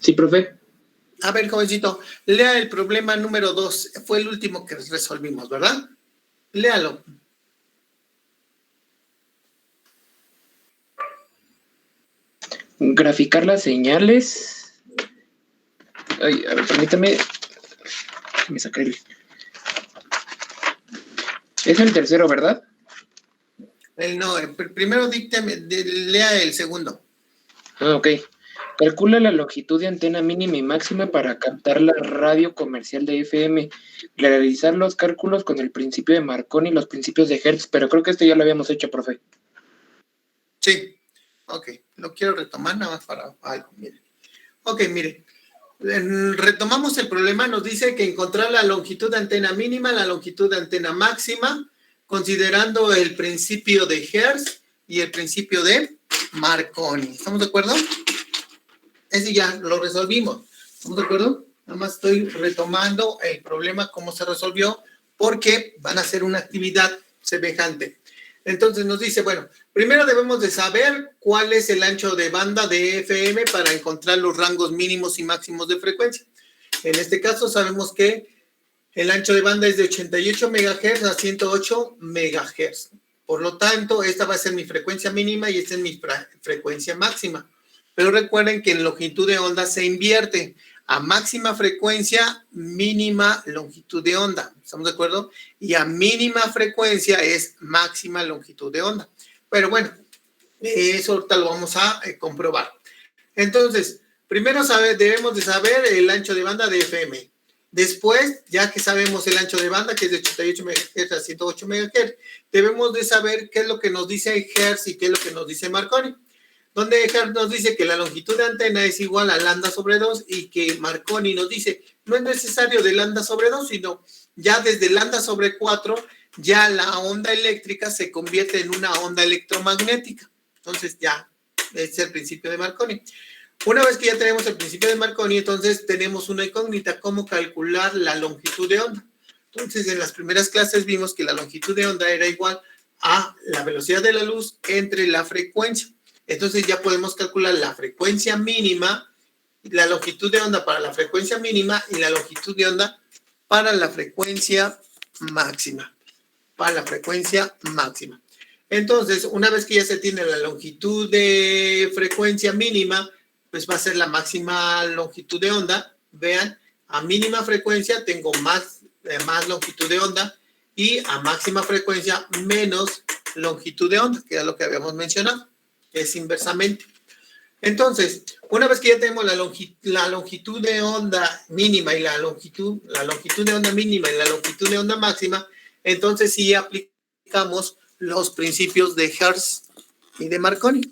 Sí, profe. A ver, jovencito, lea el problema número 2. Fue el último que resolvimos, ¿verdad? Léalo. Graficar las señales. Ay, a ver, permítame. Me saqué el... Es el tercero, ¿verdad? No, primero lea el segundo. Ok. Calcula la longitud de antena mínima y máxima para captar la radio comercial de FM. Realizar los cálculos con el principio de Marconi y los principios de Hertz, pero creo que esto ya lo habíamos hecho, profe. Sí. Ok, lo quiero retomar nada más para algo, miren. Ok, miren. Retomamos el problema, nos dice que encontrar la longitud de antena mínima, la longitud de antena máxima, considerando el principio de Hertz y el principio de Marconi. ¿Estamos de acuerdo? Ese ya lo resolvimos. ¿Estamos de acuerdo? Nada más estoy retomando el problema, cómo se resolvió, porque van a hacer una actividad semejante. Entonces nos dice, bueno, primero debemos de saber cuál es el ancho de banda de FM para encontrar los rangos mínimos y máximos de frecuencia. En este caso sabemos que el ancho de banda es de 88 MHz a 108 MHz. Por lo tanto, esta va a ser mi frecuencia mínima y esta es mi frecuencia máxima. Pero recuerden que en longitud de onda se invierte. A máxima frecuencia, mínima longitud de onda. ¿Estamos de acuerdo? Y a mínima frecuencia es máxima longitud de onda. Pero bueno, eso ahorita lo vamos a comprobar. Entonces, primero debemos de saber el ancho de banda de FM. Después, ya que sabemos el ancho de banda, que es de 88 MHz a 108 MHz, debemos de saber qué es lo que nos dice Hertz y qué es lo que nos dice Marconi. Donde Hertz nos dice que la longitud de antena es igual a lambda sobre 2 y que Marconi nos dice no es necesario de lambda sobre 2, sino ya desde lambda sobre 4, ya la onda eléctrica se convierte en una onda electromagnética. Entonces ya es el principio de Marconi. Una vez que ya tenemos el principio de Marconi, entonces tenemos una incógnita, cómo calcular la longitud de onda. Entonces, en las primeras clases vimos que la longitud de onda era igual a la velocidad de la luz entre la frecuencia. Entonces, ya podemos calcular la frecuencia mínima, la longitud de onda para la frecuencia mínima y la longitud de onda para la frecuencia máxima. Para la frecuencia máxima. Entonces, una vez que ya se tiene la longitud de frecuencia mínima, pues va a ser la máxima longitud de onda. Vean, a mínima frecuencia tengo más longitud de onda y a máxima frecuencia menos longitud de onda, que es lo que habíamos mencionado, es inversamente. Entonces, una vez que ya tenemos la longitud de onda mínima y la longitud de onda mínima y la longitud de onda máxima, entonces sí aplicamos los principios de Hertz y de Marconi.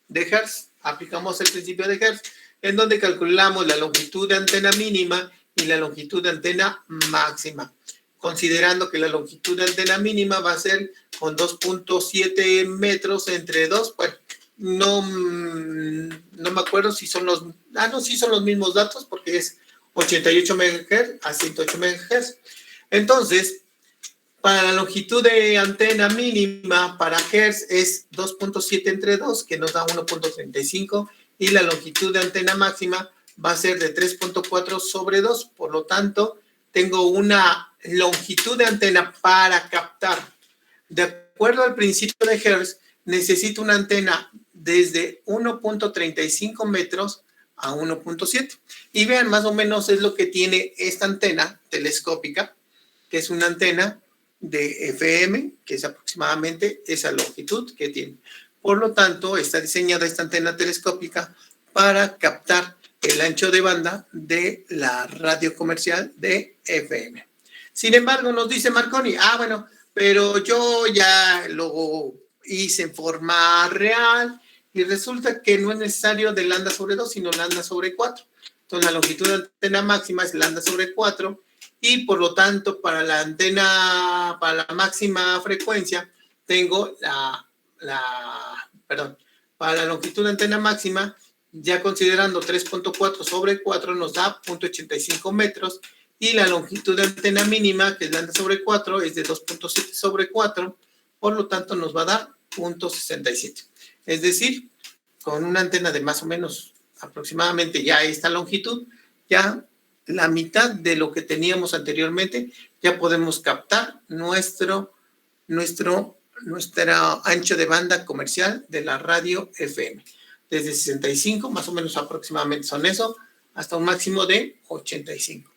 De Hertz, aplicamos el principio de Hertz, en donde calculamos la longitud de antena mínima y la longitud de antena máxima, considerando que la longitud de antena mínima va a ser con 2.7 metros entre 2, bueno, no me acuerdo si son los, sí son los mismos datos porque es 88 MHz a 108 MHz. Entonces, para la longitud de antena mínima para Hertz es 2.7 entre 2, que nos da 1.35, y la longitud de antena máxima va a ser de 3.4 sobre 2. Por lo tanto, tengo una longitud de antena para captar. De acuerdo al principio de Hertz, necesito una antena desde 1.35 metros a 1.7. Y vean, más o menos es lo que tiene esta antena telescópica, que es una antena de FM, que es aproximadamente esa longitud que tiene. Por lo tanto, está diseñada esta antena telescópica para captar el ancho de banda de la radio comercial de FM. Sin embargo, nos dice Marconi, bueno, pero yo ya lo hice en forma real y resulta que no es necesario de lambda sobre 2, sino lambda sobre 4. Entonces, la longitud de antena máxima es lambda sobre 4 y por lo tanto, para la antena, para la máxima frecuencia, tengo para la longitud de antena máxima, ya considerando 3.4 sobre 4 nos da 0.85 metros y la longitud de antena mínima, que es lambda sobre 4, es de 2.7 sobre 4, por lo tanto nos va a dar 0.67. Es decir, con una antena de más o menos aproximadamente ya esta longitud, ya la mitad de lo que teníamos anteriormente, ya podemos captar nuestro ancho de banda comercial de la radio FM. Desde 65, más o menos aproximadamente son eso, hasta un máximo de 85.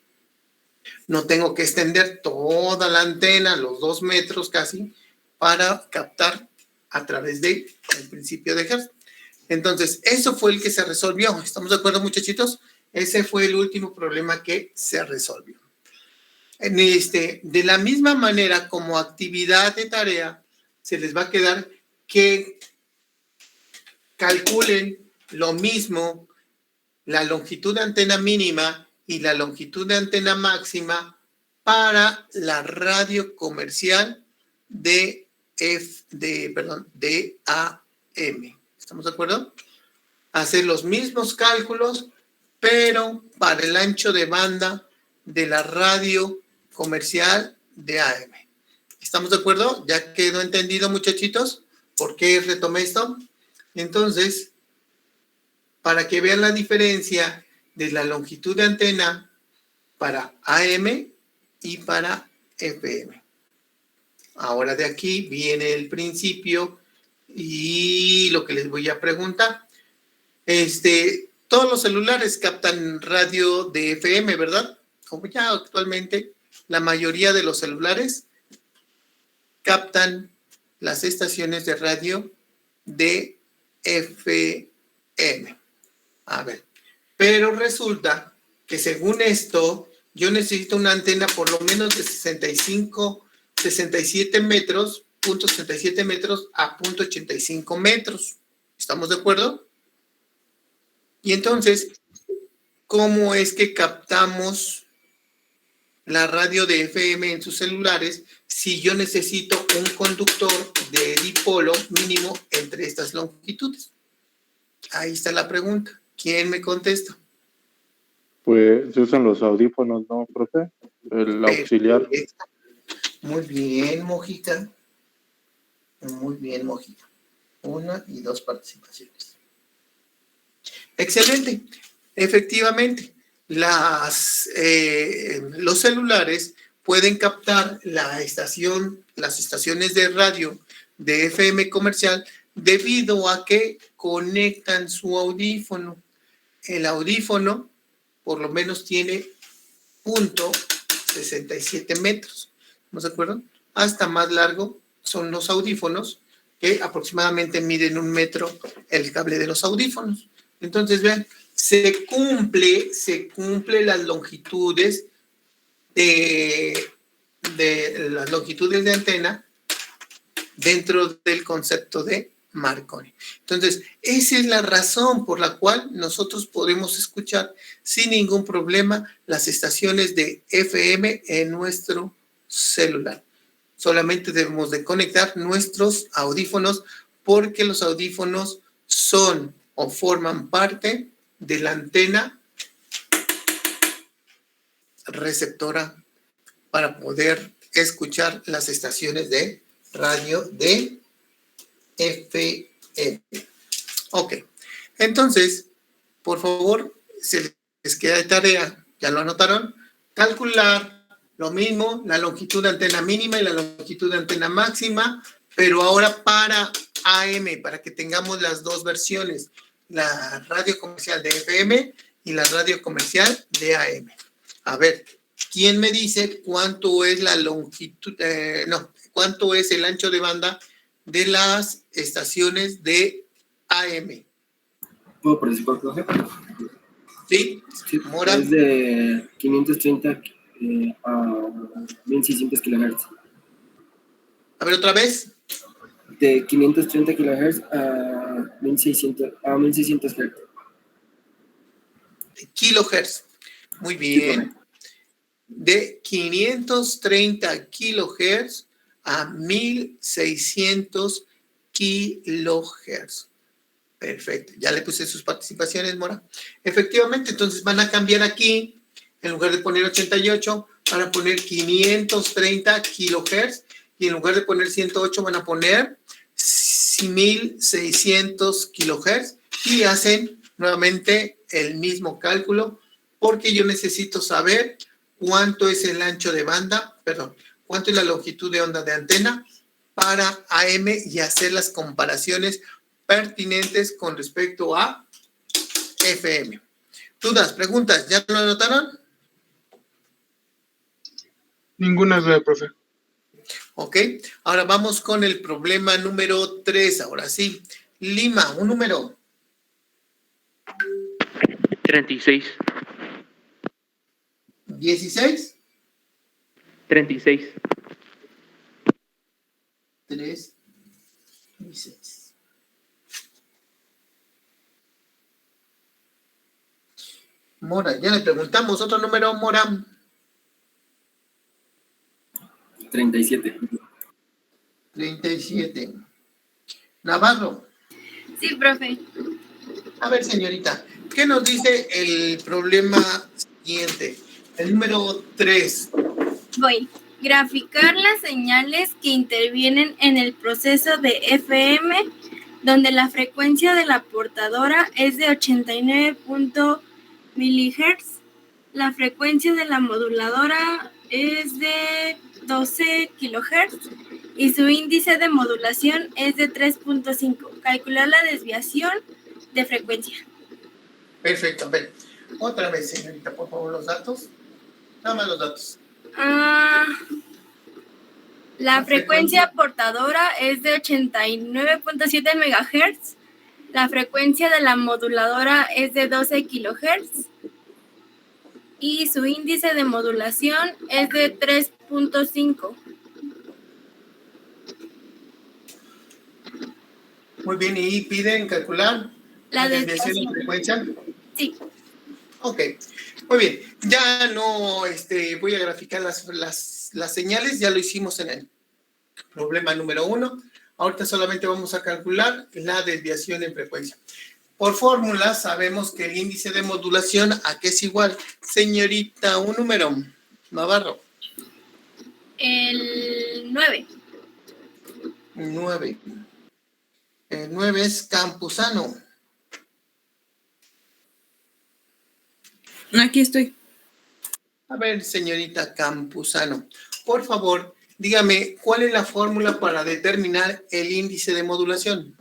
No tengo que extender toda la antena, los 2 metros casi, para captar a través del principio de Hertz. Entonces, eso fue el que se resolvió. ¿Estamos de acuerdo, muchachitos? Ese fue el último problema que se resolvió. De la misma manera, como actividad de tarea, se les va a quedar que calculen lo mismo, la longitud de antena mínima y la longitud de antena máxima para la radio comercial de AM. ¿Estamos de acuerdo? Hacer los mismos cálculos, pero para el ancho de banda de la radio comercial de AM. ¿Estamos de acuerdo? ¿Ya quedó entendido, muchachitos? ¿Por qué retomé esto? Entonces, para que vean la diferencia de la longitud de antena para AM y para FM. Ahora de aquí viene el principio y lo que les voy a preguntar. Todos los celulares captan radio de FM, ¿verdad? Como ya actualmente la mayoría de los celulares captan las estaciones de radio de FM. A ver, pero resulta que según esto, yo necesito una antena por lo menos de 67 metros, .67 metros a .85 metros. ¿Estamos de acuerdo? Y entonces, ¿cómo es que captamos la radio de FM en sus celulares si yo necesito un conductor de dipolo mínimo entre estas longitudes? Ahí está la pregunta. ¿Quién me contesta? Pues se usan los audífonos, ¿no, profe? El auxiliar. Muy bien, Mojica. Muy bien, Mojica. 1 y 2 participaciones. Excelente. Efectivamente, los celulares pueden captar las estaciones de radio de FM comercial debido a que conectan su audífono. El audífono por lo menos tiene .67 metros. ¿No se acuerdan? Hasta más largo son los audífonos, que aproximadamente miden 1 metro el cable de los audífonos. Entonces, vean, se cumple las longitudes de las longitudes de antena dentro del concepto de Marconi. Entonces, esa es la razón por la cual nosotros podemos escuchar sin ningún problema las estaciones de FM en nuestro celular. Solamente debemos de conectar nuestros audífonos porque los audífonos son o forman parte de la antena receptora para poder escuchar las estaciones de radio de FM. Ok, entonces, por favor, se les queda de tarea, ¿ya lo anotaron? Calcular lo mismo, la longitud de antena mínima y la longitud de antena máxima, pero ahora para AM, para que tengamos las dos versiones, la radio comercial de FM y la radio comercial de AM. A ver, ¿quién me dice cuánto es la longitud, cuánto es el ancho de banda de las estaciones de AM? ¿Puedo participar, profe? Sí, Mora. Es de 530 a 1600 kHz. A ver, otra vez. De 530 kHz a 1600 Hz. Kilohertz. Muy bien. De 530 kilohertz a 1600 kilohertz. Perfecto. Ya le puse sus participaciones, Mora. Efectivamente, entonces van a cambiar aquí, en lugar de poner 88, van a poner 530 kilohertz y en lugar de poner 108 van a poner 1600 kilohertz y hacen Nuevamente, el mismo cálculo, porque yo necesito saber cuánto es el ancho de banda, perdón, cuánto es la longitud de onda de antena para AM y hacer las comparaciones pertinentes con respecto a FM. ¿Dudas, preguntas? ¿Ya lo anotaron? Ninguna duda, profe. Ok, ahora vamos con el problema número 3. Ahora sí, Lima, un número. 36. 16. 36. 3 y 6. Mora, ya le preguntamos otro número, Mora. 37. 37. Navarro. Sí, profe. A ver, señorita, ¿qué nos dice el problema siguiente? El número 3. Voy. Graficar las señales que intervienen en el proceso de FM, donde la frecuencia de la portadora es de 89 MHz, la frecuencia de la moduladora es de 12 kHz y su índice de modulación es de 3.5. Calcular la desviación de frecuencia. Perfecto, a ver. Otra vez, señorita, por favor, los datos. Nada más los datos. La frecuencia portadora es de 89.7 MHz. La frecuencia de la moduladora es de 12 kHz. Y su índice de modulación es de 3.5. Muy bien, ¿y piden calcular La desviación desviación. de frecuencia? Sí. Ok, muy bien. Ya no voy a graficar las señales, ya lo hicimos en el problema número 1. Ahorita solamente vamos a calcular la desviación en frecuencia. Por fórmula sabemos que el índice de modulación, ¿a qué es igual? Señorita, un número, Navarro. El 9. 9. El 9 es Campuzano. Aquí estoy. A ver, señorita Campuzano, por favor, dígame, ¿cuál es la fórmula para determinar el índice de modulación?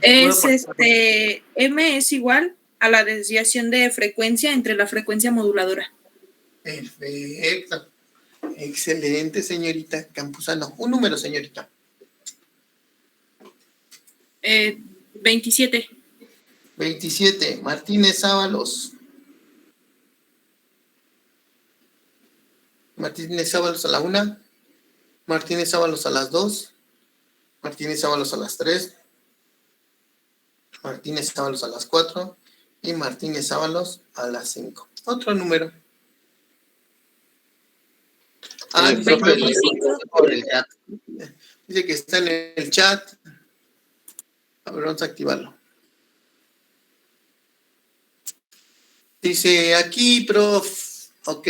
Es M es igual a la desviación de frecuencia entre la frecuencia moduladora. Perfecto. Excelente, señorita Campuzano. Un número, señorita. 27. 27. Martínez Ábalos. Martínez Ábalos a la 1. Martínez Ábalos a las 2. Martínez Ábalos a las 3. Martínez Ábalos a las 4. Y Martínez Ábalos a las 5. Otro número. Profe, 25. por el chat. Dice que está en el chat. A ver, vamos a activarlo. Dice aquí, prof. Ok,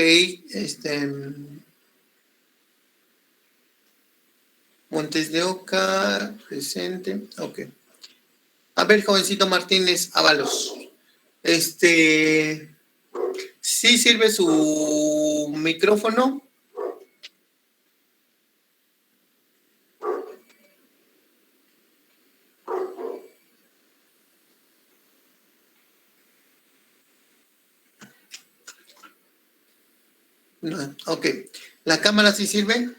Montes de Oca, presente. Ok. A ver, jovencito Martínez Ábalos. ¿Sí sirve su micrófono? No, ok. ¿La cámara sí sirve?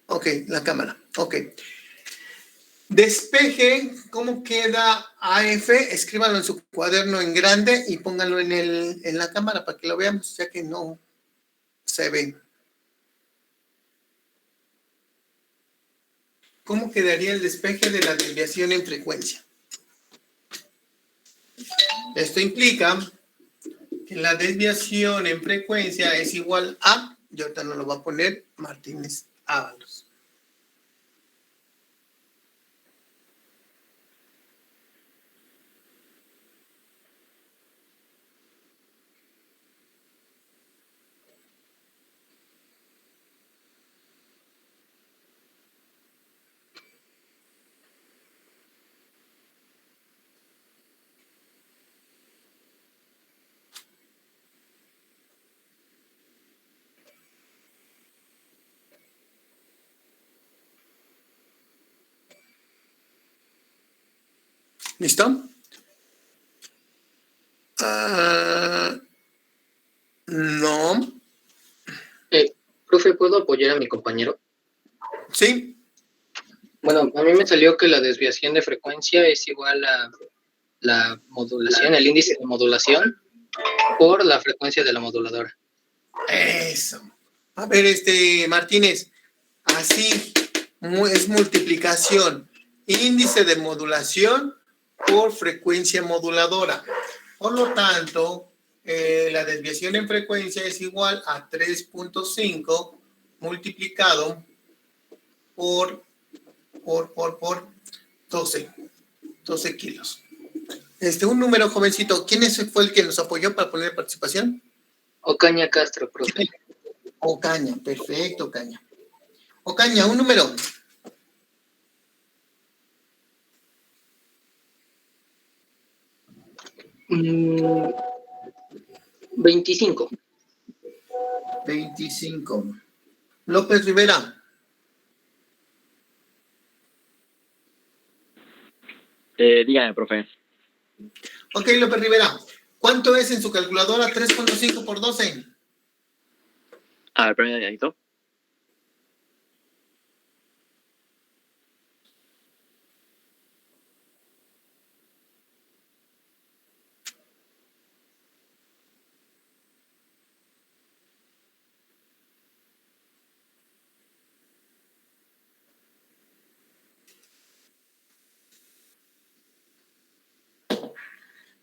Ok, la cámara. Ok. Despeje, ¿cómo queda AF? Escríbanlo en su cuaderno en grande y pónganlo en la cámara para que lo veamos, ya que no se ve. ¿Cómo quedaría el despeje de la desviación en frecuencia? Esto implica que la desviación en frecuencia es igual a, y ahorita nos lo va a poner Martínez Ábalos. ¿Listo? No. Profe, ¿puedo apoyar a mi compañero? Sí. Bueno, a mí me salió que la desviación de frecuencia es igual a la modulación, el índice de modulación por la frecuencia de la moduladora. Eso. A ver, Martínez, así es multiplicación. Índice de modulación por frecuencia moduladora. Por lo tanto, la desviación en frecuencia es igual a 3.5 multiplicado por 12 kilos. Un número, jovencito. ¿Quién fue el que nos apoyó para poner participación? Ocaña Castro, profe. Ocaña, perfecto, Ocaña. Ocaña, un número. Mm, 25. 25. López Rivera. Dígame, profe. Ok, López Rivera. ¿Cuánto es en su calculadora 3.5 por 12? A ver, primero dedito.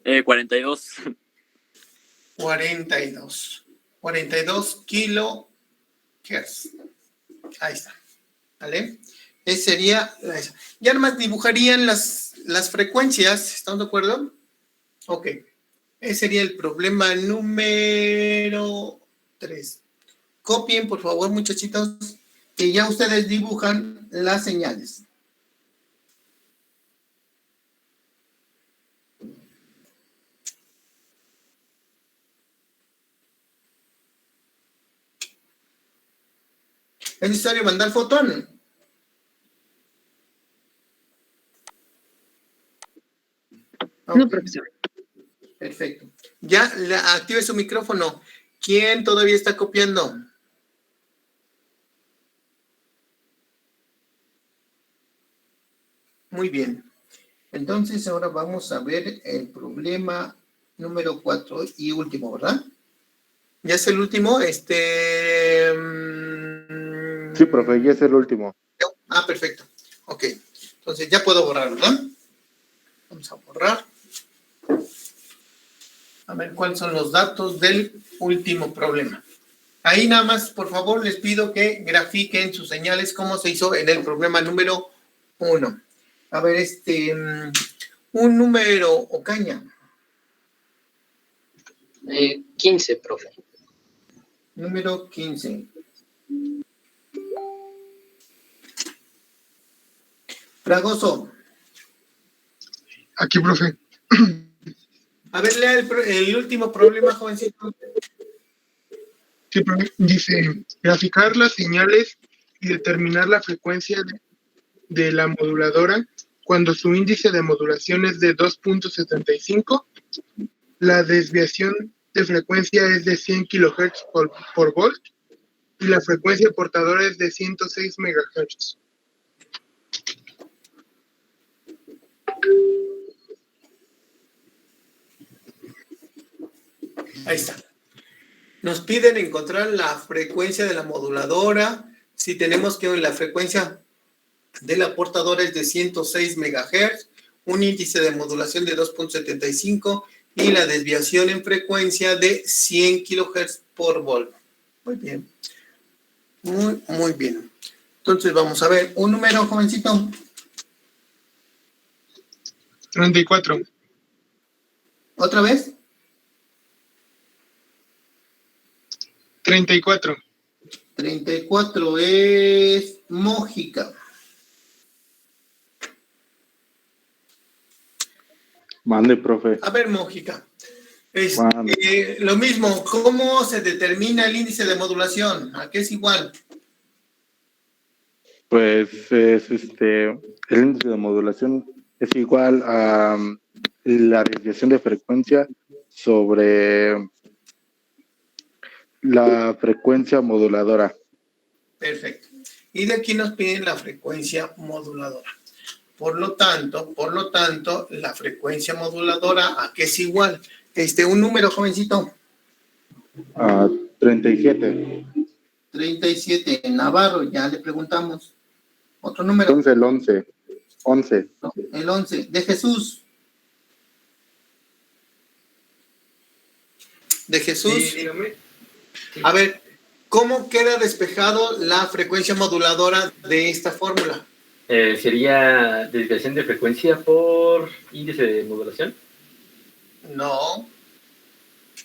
Eh, 42. 42 kilohertz. Ahí está. ¿Vale? Ese sería ya nomás dibujarían las frecuencias. ¿Están de acuerdo? Ok. Ese sería el problema número 3. Copien, por favor, muchachitos, que ya ustedes dibujan las señales. ¿Es necesario mandar fotón? Okay. No, profesor. Perfecto. Ya active su micrófono. ¿Quién todavía está copiando? Muy bien. Entonces ahora vamos a ver el problema número 4 y último, ¿verdad? ¿Ya es el último? Sí, profe, ya es el último. Ah, perfecto. Ok. Entonces ya puedo borrar, ¿verdad? Vamos a borrar. A ver cuáles son los datos del último problema. Ahí nada más, por favor, les pido que grafiquen sus señales como se hizo en el problema número 1. A ver, un número, Ocaña. 15, profe. Número 15. Fragoso. Aquí, profe. A ver, lea el último problema, jovencito. Sí, profe. Dice, graficar las señales y determinar la frecuencia de la moduladora cuando su índice de modulación es de 2.75, la desviación de frecuencia es de 100 kHz por volt y la frecuencia portadora es de 106 MHz. Ahí está. Nos piden encontrar la frecuencia de la moduladora. Si tenemos que la frecuencia de la portadora es de 106 MHz, un índice de modulación de 2.75 y la desviación en frecuencia de 100 kHz por volt. Muy bien. Muy bien. Entonces vamos a ver un número, jovencito. 34. ¿Otra vez? 34. 34 es Mójica. Mande, profe. A ver, Mójica. Lo mismo, ¿cómo se determina el índice de modulación? ¿A qué es igual? Pues es el índice de modulación es igual a la desviación de frecuencia sobre la frecuencia moduladora. Perfecto. Y de aquí nos piden la frecuencia moduladora. Por lo tanto, la frecuencia moduladora, ¿a qué es igual? Un número, jovencito. 37. 37. Navarro, ya le preguntamos. Otro número. Entonces el 11. 11. No, el 11. De Jesús. De Jesús. Sí, dígame. A ver, ¿cómo queda despejado la frecuencia moduladora de esta fórmula? Sería desviación de frecuencia por índice de modulación. No.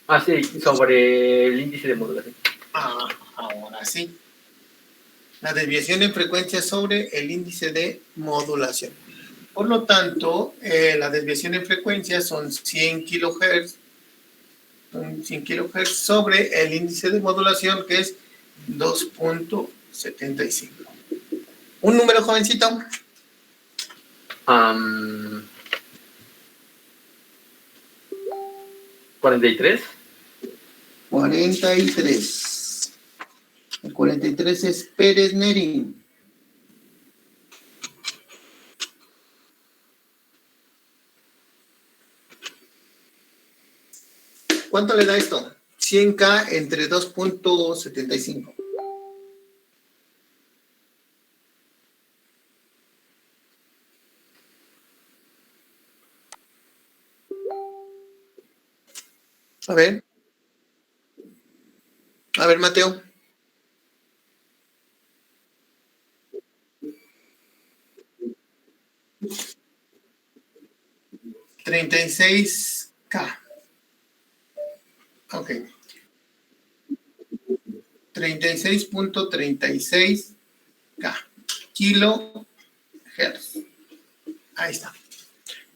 Ah, sí, sobre el índice de modulación. Ahora sí. La desviación en frecuencia sobre el índice de modulación. Por lo tanto, la desviación en frecuencia son 100 kilohertz. Son 100 kilohertz sobre el índice de modulación, que es 2.75. ¿Un número, jovencito? 43. 43. El 43 es Pérez Neri. ¿Cuánto le da esto? 100K entre 2.75. A ver, Mateo. $36K. Ok. 36.36K. Kilohertz. Ahí está.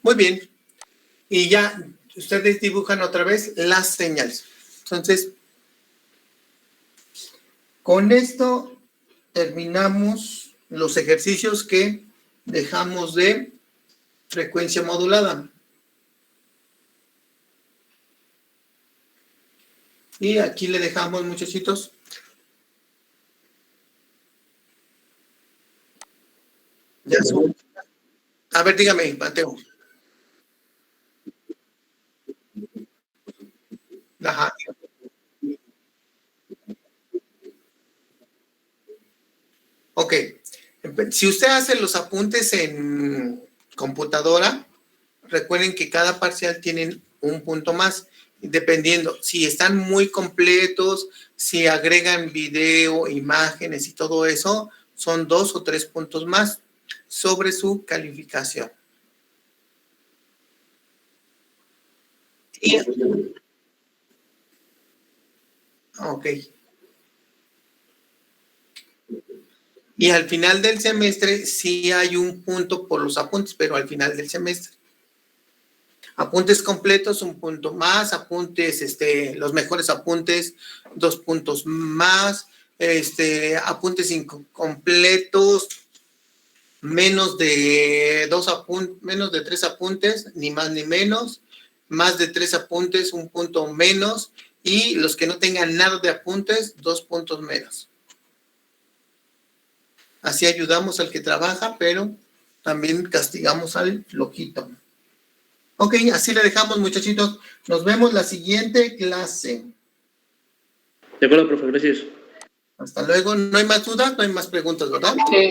Muy bien. Y ya ustedes dibujan otra vez las señales. Entonces, con esto terminamos los ejercicios que dejamos de frecuencia modulada. Y aquí le dejamos, muchachitos. Ya son. A ver, dígame, Mateo. Ajá. Ok. Si usted hace los apuntes en computadora, recuerden que cada parcial tiene un punto más, dependiendo si están muy completos, si agregan video, imágenes y todo eso, son 2 o 3 puntos más sobre su calificación. Ok. Y al final del semestre sí hay un punto por los apuntes, pero al final del semestre. Apuntes completos, un punto más. Apuntes, los mejores apuntes, 2 puntos más. Apuntes incompletos, menos de 3 apuntes, ni más ni menos. Más de 3 apuntes, 1 punto menos. Y los que no tengan nada de apuntes, 2 puntos menos. Así ayudamos al que trabaja, pero también castigamos al flojito. Ok, así le dejamos, muchachitos. Nos vemos la siguiente clase. De acuerdo, profe, gracias. Hasta luego. No hay más dudas, no hay más preguntas, ¿verdad? Sí.